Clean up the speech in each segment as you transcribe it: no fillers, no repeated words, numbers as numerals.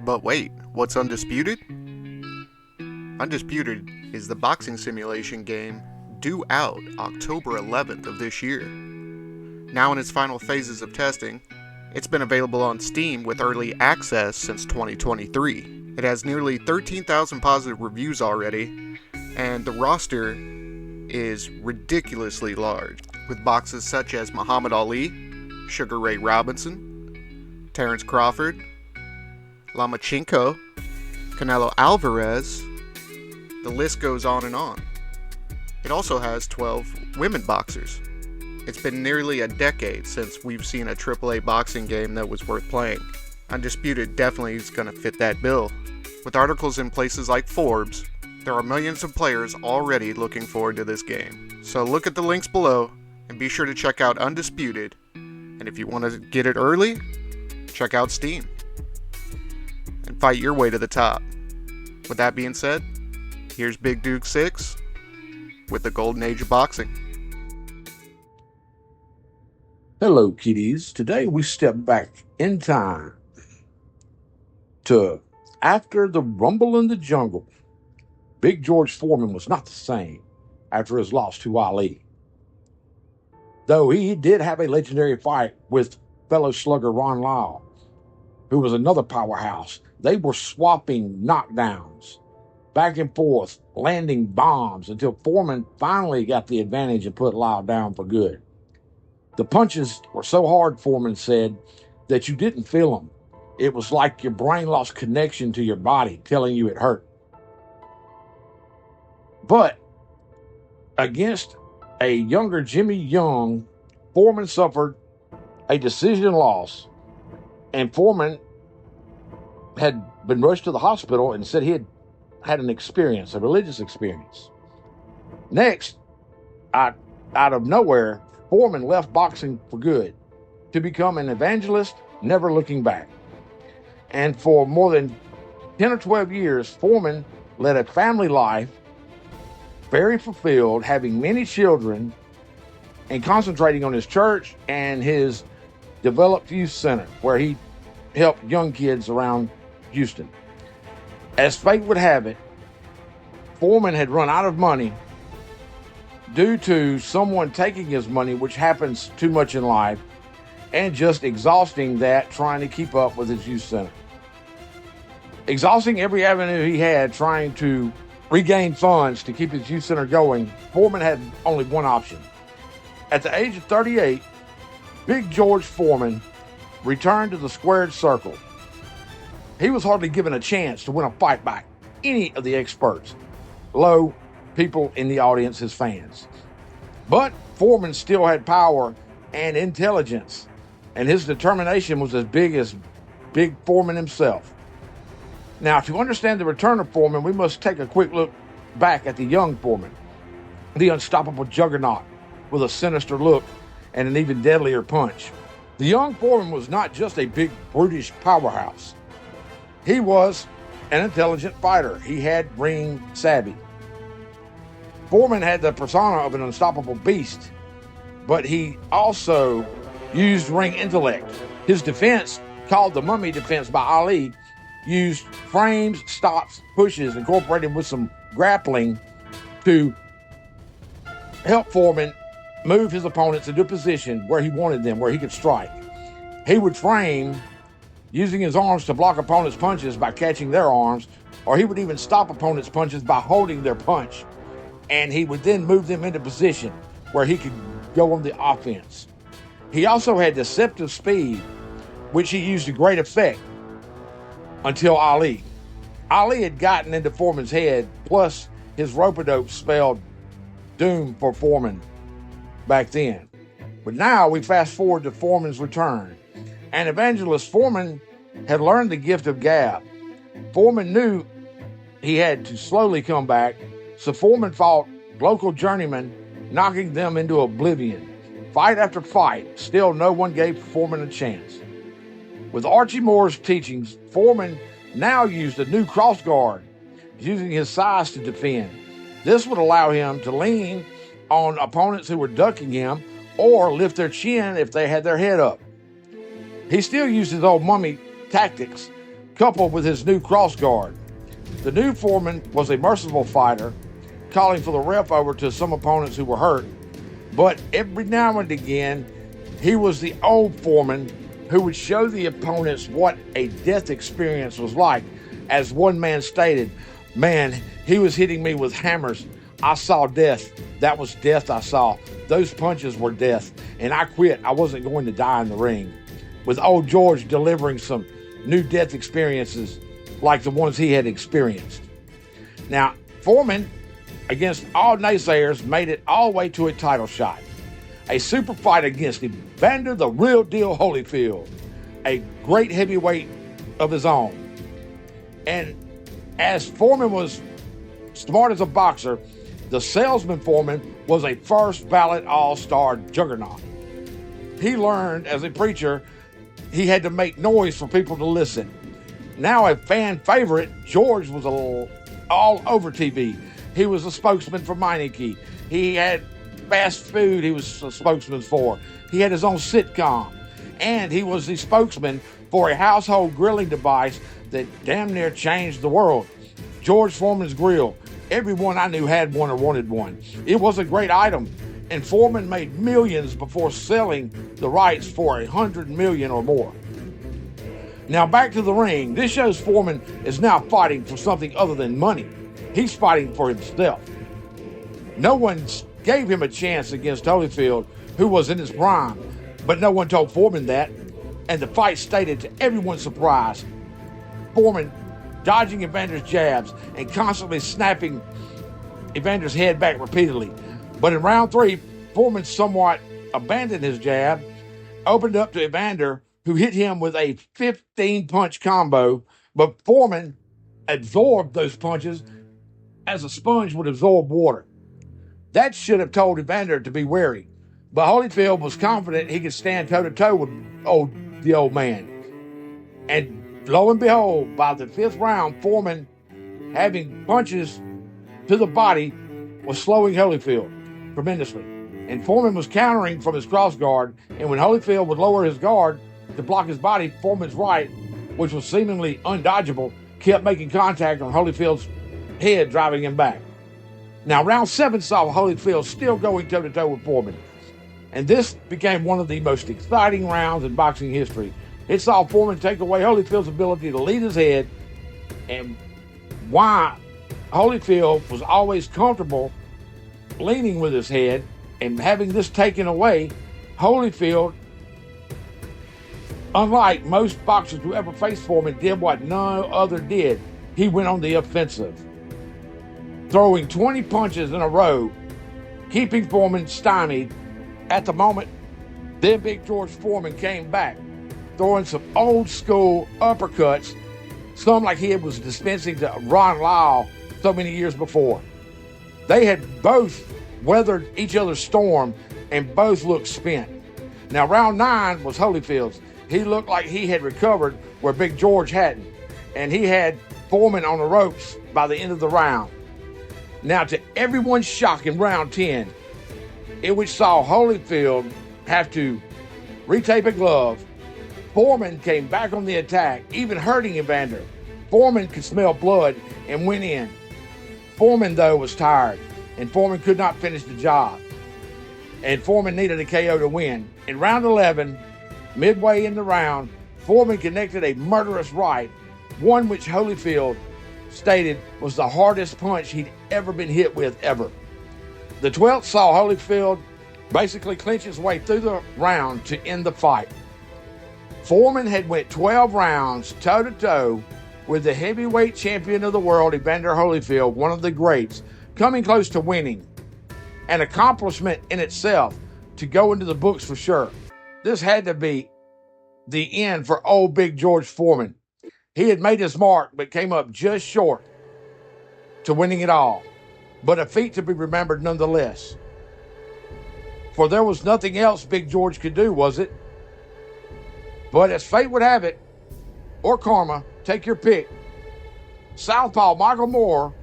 But wait, what's Undisputed? Undisputed is the boxing simulation game due out October 11th of this year. Now in its final phases of testing, it's been available on Steam with early access since 2023. It has nearly 13,000 positive reviews already, and the roster is ridiculously large, with boxes such as Muhammad Ali, Sugar Ray Robinson, Terrence Crawford, Lomachenko, Canelo Alvarez. The list goes on and on. It also has 12 women boxers. It's been nearly a decade since we've seen a AAA boxing game that was worth playing. Undisputed definitely is going to fit that bill. With articles in places like Forbes, there are millions of players already looking forward to this game. So look at the links below and be sure to check out Undisputed. And if you want to get it early, check out Steam and fight your way to the top. With that being said, here's Big Duke 6 with the Golden Age of Boxing. Hello, kiddies. Today we step back in time to after the Rumble in the Jungle. Big George Foreman was not the same after his loss to Ali. Though he did have a legendary fight with fellow slugger Ron Lyle, who was another powerhouse. They were swapping knockdowns back and forth, landing bombs until Foreman finally got the advantage and put Lyle down for good. The punches were so hard, Foreman said, that you didn't feel them. It was like your brain lost connection to your body, telling you it hurt. But against a younger Jimmy Young, Foreman suffered a decision loss, and Foreman had been rushed to the hospital and said he had had an experience, a religious experience. Next, out of nowhere, Foreman left boxing for good to become an evangelist, never looking back. And for more than 10 or 12 years, Foreman led a family life, very fulfilled, having many children, and concentrating on his church and his developed youth center, where he helped young kids around Houston. As fate would have it, Foreman had run out of money due to someone taking his money, which happens too much in life, and just exhausting that trying to keep up with his youth center. Exhausting every avenue he had trying to regain funds to keep his youth center going, Foreman had only one option. At the age of 38, Big George Foreman returned to the squared circle. He was hardly given a chance to win a fight by any of the experts, low people in the audience, his fans. But Foreman still had power and intelligence, and his determination was as Big Foreman himself. Now, to understand the return of Foreman, we must take a quick look back at the young Foreman, the unstoppable juggernaut with a sinister look and an even deadlier punch. The young Foreman was not just a big, brutish powerhouse. He was an intelligent fighter. He had ring savvy. Foreman had the persona of an unstoppable beast, but he also used ring intellect. His defense, called the mummy defense by Ali, used frames, stops, pushes, incorporated with some grappling to help Foreman move his opponents into a position where he wanted them, where he could strike. He would frame using his arms to block opponents' punches by catching their arms, or he would even stop opponents' punches by holding their punch. And he would then move them into position where he could go on the offense. He also had deceptive speed, which he used to great effect until Ali. Ali had gotten into Foreman's head, plus his rope-a-dope spelled doom for Foreman back then. But now we fast forward to Foreman's return. And evangelist Foreman had learned the gift of gab. Foreman knew he had to slowly come back, so Foreman fought local journeymen, knocking them into oblivion. Fight after fight, still no one gave Foreman a chance. With Archie Moore's teachings, Foreman now used a new cross guard, using his size to defend. This would allow him to lean on opponents who were ducking him or lift their chin if they had their head up. He still used his old mummy tactics coupled with his new cross guard. The new Foreman was a merciful fighter, calling for the ref over to some opponents who were hurt, but every now and again, he was the old Foreman who would show the opponents what a death experience was like. As one man stated, "Man, he was hitting me with hammers. I saw death. That was death I saw. Those punches were death. And I quit. I wasn't going to die in the ring." With old George delivering some new death experiences like the ones he had experienced. Now, Foreman, against all naysayers, made it all the way to a title shot. A super fight against Evander the Real Deal Holyfield, a great heavyweight of his own. And as Foreman was smart as a boxer, the salesman Foreman was a first ballot all-star juggernaut. He learned as a preacher he had to make noise for people to listen. Now a fan favorite, George was all over TV. He was a spokesman for Meineke. He had fast food he was a spokesman for. He had his own sitcom. And he was the spokesman for a household grilling device that damn near changed the world. George Foreman's Grill. Everyone I knew had one or wanted one. It was a great item, and Foreman made millions before selling the rights for 100 million or more. Now back to the ring. This shows Foreman is now fighting for something other than money. He's fighting for himself. No one gave him a chance against Holyfield, who was in his prime, but no one told Foreman that, and the fight stated to everyone's surprise. Foreman dodging Evander's jabs and constantly snapping Evander's head back repeatedly. But in round 3, Foreman somewhat abandoned his jab, opened up to Evander, who hit him with a 15-punch combo, but Foreman absorbed those punches as a sponge would absorb water. That should have told Evander to be wary, but Holyfield was confident he could stand toe-to-toe with the old man. And lo and behold, by the 5th round, Foreman, having punches to the body, was slowing Holyfield tremendously. And Foreman was countering from his cross guard, and when Holyfield would lower his guard to block his body, Foreman's right, which was seemingly undodgeable, kept making contact on Holyfield's head, driving him back. Now, round 7 saw Holyfield still going toe-to-toe with Foreman. And this became one of the most exciting rounds in boxing history. It saw Foreman take away Holyfield's ability to lead his head, and why Holyfield was always comfortable leaning with his head, and having this taken away, Holyfield, unlike most boxers who ever faced Foreman, did what no other did. He went on the offensive, throwing 20 punches in a row, keeping Foreman stymied. At the moment, then Big George Foreman came back, throwing some old school uppercuts, some like he was dispensing to Ron Lyle so many years before. They had both weathered each other's storm and both looked spent. Now round 9 was Holyfield's. He looked like he had recovered where Big George hadn't, and he had Foreman on the ropes by the end of the round. Now, to everyone's shock, in round 10, in which saw Holyfield have to retape a glove, Foreman came back on the attack, even hurting Evander. Foreman could smell blood and went in. Foreman, though, was tired, and Foreman could not finish the job. And Foreman needed a KO to win. In round 11, midway in the round, Foreman connected a murderous right, one which Holyfield stated was the hardest punch he'd ever been hit with ever. The 12th saw Holyfield basically clinch his way through the round to end the fight. Foreman had went 12 rounds toe-to-toe with the heavyweight champion of the world, Evander Holyfield, one of the greats, coming close to winning. An accomplishment in itself to go into the books for sure. This had to be the end for old Big George Foreman. He had made his mark, but came up just short to winning it all. But a feat to be remembered nonetheless. For there was nothing else Big George could do, was it? But as fate would have it, or karma, take your pick, Southpaw Michael Moore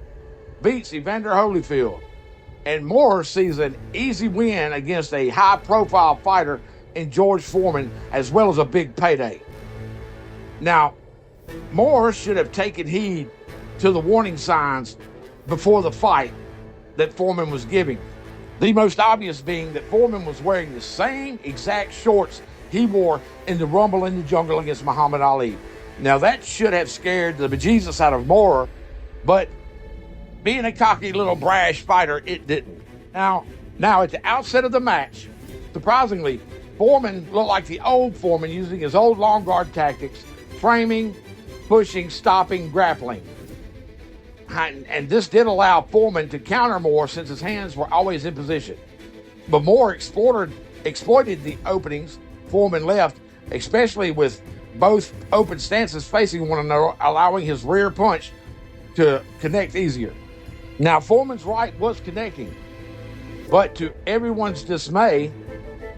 beats Evander Holyfield. And Moore sees an easy win against a high-profile fighter in George Foreman, as well as a big payday. Now, Moore should have taken heed to the warning signs before the fight that Foreman was giving. The most obvious being that Foreman was wearing the same exact shorts he wore in the Rumble in the Jungle against Muhammad Ali. Now that should have scared the bejesus out of Moore, but being a cocky little brash fighter, it didn't. Now at the outset of the match, surprisingly, Foreman looked like the old Foreman using his old long guard tactics, framing, pushing, stopping, grappling. And this did allow Foreman to counter Moore since his hands were always in position. But Moore exploited the openings Foreman left, especially with both open stances facing one another, allowing his rear punch to connect easier. Now, Foreman's right was connecting, but to everyone's dismay,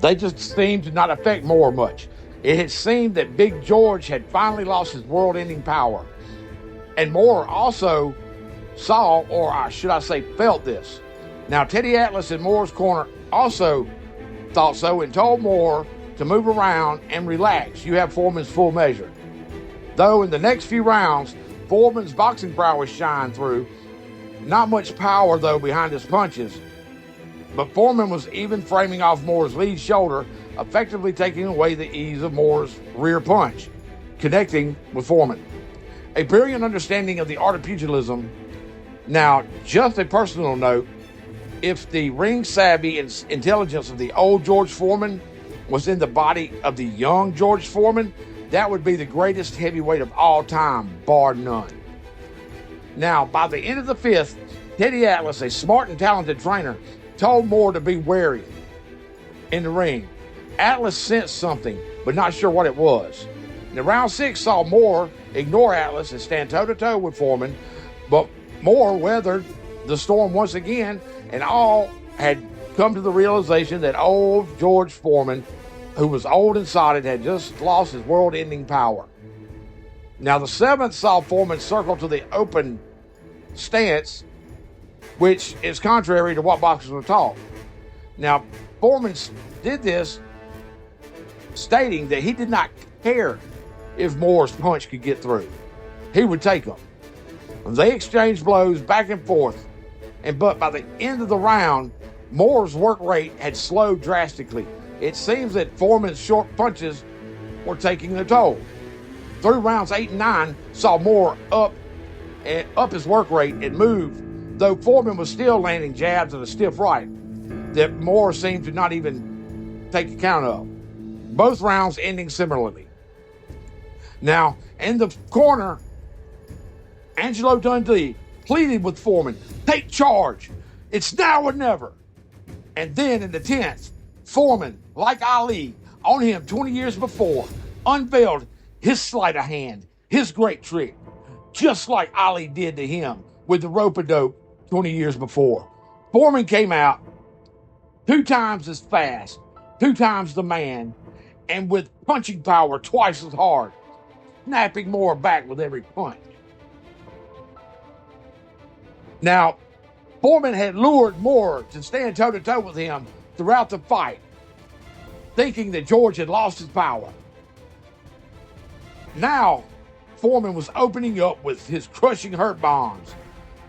they just seemed to not affect Moore much. It had seemed that Big George had finally lost his world-ending power. And Moore also saw, or should I say felt this. Now, Teddy Atlas in Moore's corner also thought so and told Moore to move around and relax. You have Foreman's full measure. Though in the next few rounds, Foreman's boxing prowess shined through. Not much power, though, behind his punches. But Foreman was even framing off Moore's lead shoulder, effectively taking away the ease of Moore's rear punch, connecting with Foreman. A brilliant understanding of the art of pugilism. Now, just a personal note, if the ring savvy and intelligence of the old George Foreman was in the body of the young George Foreman, that would be the greatest heavyweight of all time, bar none. Now, by the end of the fifth, Teddy Atlas, a smart and talented trainer, told Moore to be wary in the ring. Atlas sensed something, but not sure what it was. Now, round 6 saw Moore ignore Atlas and stand toe-to-toe with Foreman, but Moore weathered the storm once again, and all had come to the realization that old George Foreman, who was old and sodded, had just lost his world-ending power. Now, the 7th saw Foreman circle to the open stance, which is contrary to what boxers were taught. Now, Foreman did this, stating that he did not care if Moore's punch could get through. He would take them. They exchanged blows back and forth, but by the end of the round, Moore's work rate had slowed drastically. It seems that Foreman's short punches were taking the toll. Through rounds 8 and 9, saw Moore up his work rate and move, though Foreman was still landing jabs and a stiff right that Moore seemed to not even take account of. Both rounds ending similarly. Now, in the corner, Angelo Dundee pleaded with Foreman, "Take charge. It's now or never." And then in the 10th, Foreman, like Ali, on him 20 years before, unveiled his sleight of hand, his great trick, just like Ali did to him with the rope-a-dope 20 years before. Foreman came out 2 times as fast, 2 times the man, and with punching power twice as hard, snapping Moore back with every punch. Now, Foreman had lured Moore to stand toe-to-toe with him throughout the fight, thinking that George had lost his power. Now, Foreman was opening up with his crushing hurt bombs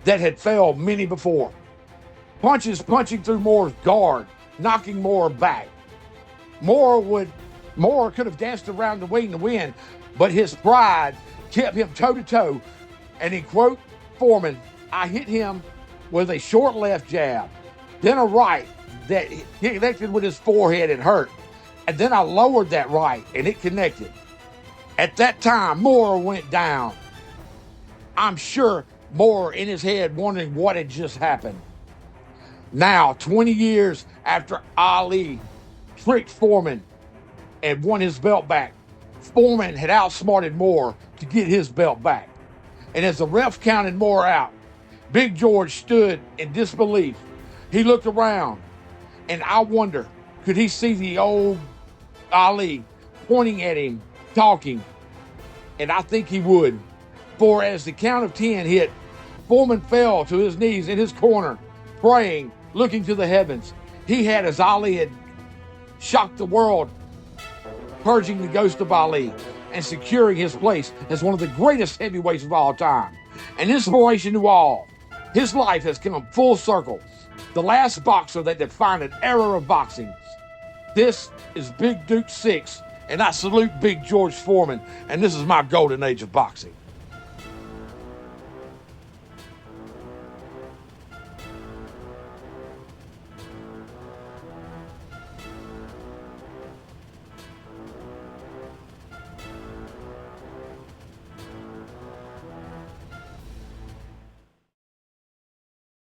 that had failed many before. Punches punching through Moore's guard, knocking Moore back. Moore could have danced around the ring to win, but his pride kept him toe-to-toe, and in quote Foreman, "I hit him with a short left jab, then a right that connected with his forehead and hurt, and then I lowered that right and it connected. At that time, Moore went down. I'm sure Moore in his head wondering what had just happened. Now, 20 years after Ali tricked Foreman and won his belt back, Foreman had outsmarted Moore to get his belt back. And as the ref counted Moore out, Big George stood in disbelief. He looked around, and I wonder, could he see the old Ali pointing at him, talking? And I think he would. For as the count of 10 hit, Foreman fell to his knees in his corner, praying, looking to the heavens. He had, as Ali had shocked the world, purging the ghost of Ali. and securing his place as one of the greatest heavyweights of all time. An inspiration to all. His life has come full circle. The last boxer that defined an era of boxing. This is Big Duke 6, and I salute Big George Foreman, and this is my golden age of boxing.